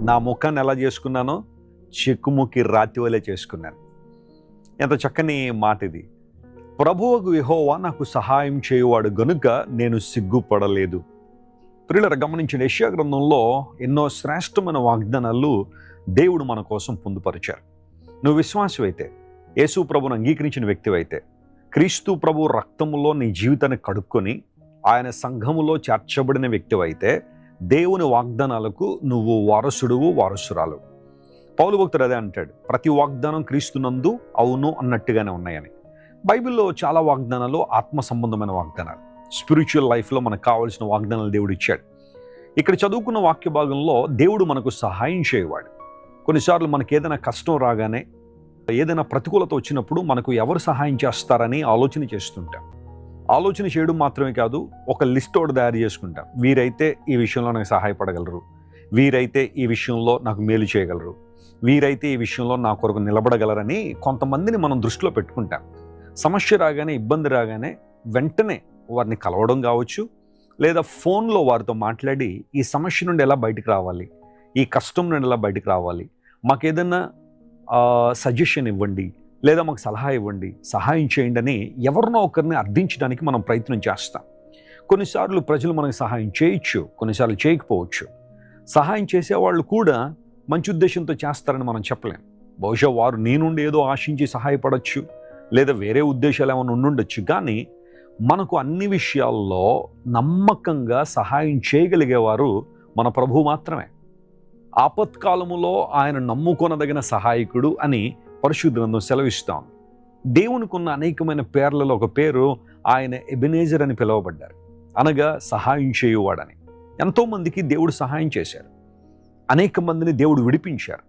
నా ముఖాన్ని ఎలా చేసుకున్నానో చెక్కుముక్కి రాతి వలె చేసుకున్నాను. ఎంత చక్కని మాట ఇది. ప్రభువుకు యెహోవా నాకు సహాయం చేయువాడు గనుక నేను సిగ్గుపడలేదు. ప్రియులారా, గమనించిన యెషయా గ్రంథంలో ఎన్నో శ్రేష్టమైన వాగ్దానాలు దేవుడు మన కోసం పొందుపరిచారు. నువ్వు విశ్వాసమైతే, యేసు ప్రభువును అంగీకరించిన వ్యక్తివైతే, క్రీస్తు ప్రభు రక్తములో నీ జీవితాన్ని కడుక్కొని ఆయన సంఘములో చేర్చబడిన వ్యక్తివైతే, దేవుని వాగ్దానాలకు నువ్వు వారసుడువు, వారసురాలు. పౌలు భక్తుడు అదే అంటాడు, ప్రతి వాగ్దానం క్రీస్తునందు అవును అన్నట్టుగానే ఉన్నాయని. బైబిల్లో చాలా వాగ్దానాలు ఆత్మ సంబంధమైన వాగ్దానాలు, స్పిరిచువల్ లైఫ్లో మనకు కావాల్సిన వాగ్దానాలు దేవుడు ఇచ్చాడు. ఇక్కడ చదువుకున్న వాక్య భాగంలో దేవుడు మనకు సహాయం చేయవాడు. కొన్నిసార్లు మనకు ఏదైనా కష్టం రాగానే, ఏదైనా ప్రతికూలత వచ్చినప్పుడు మనకు ఎవరు సహాయం చేస్తారని ఆలోచన చేస్తుంటాం. ఆలోచన చేయడం మాత్రమే కాదు, ఒక లిస్ట్ ఒకటి తయారు చేసుకుంటాం. వీరైతే ఈ విషయంలో నాకు సహాయపడగలరు, వీరైతే ఈ విషయంలో నాకు మేలు చేయగలరు, వీరైతే ఈ విషయంలో నా కొరకు నిలబడగలరని కొంతమందిని మనం దృష్టిలో పెట్టుకుంటాం. సమస్య రాగానే, ఇబ్బంది రాగానే వెంటనే వారిని కలవడం కావచ్చు, లేదా ఫోన్లో వారితో మాట్లాడి ఈ సమస్య నుండి ఎలా బయటకు రావాలి, ఈ కష్టం నుండి ఎలా బయటకు రావాలి, మాకు ఏదైనా సజెషన్ ఇవ్వండి, లేదా మాకు సలహా ఇవ్వండి, సహాయం చేయండి అని ఎవరినో ఒకరిని అర్థించడానికి మనం ప్రయత్నం చేస్తాం. కొన్నిసార్లు ప్రజలు మనకు సహాయం చేయొచ్చు, కొన్నిసార్లు చేయకపోవచ్చు. సహాయం చేసేవాళ్ళు కూడా మంచి ఉద్దేశంతో చేస్తారని మనం చెప్పలేం. బహుశా వారు నీ నుండి ఏదో ఆశించి సహాయపడవచ్చు, లేదా వేరే ఉద్దేశాలు ఏమైనా ఉండుండొచ్చు. కానీ మనకు అన్ని విషయాల్లో నమ్మకంగా సహాయం చేయగలిగేవారు మన ప్రభువు మాత్రమే. ఆపత్కాలములో ఆయన నమ్ముకొనదగిన సహాయకుడు అని పరిశుద్ధ గ్రంథం సెలవిస్తాం. దేవునికి ఉన్న అనేకమైన పేర్లలో ఒక పేరు ఆయన ఎబెనేజర్ అని పిలువబడ్డారు, అనగా సహాయం చేయువాడని. ఎంతోమందికి దేవుడు సహాయం చేశారు, అనేక మందిని దేవుడు విడిపించారు.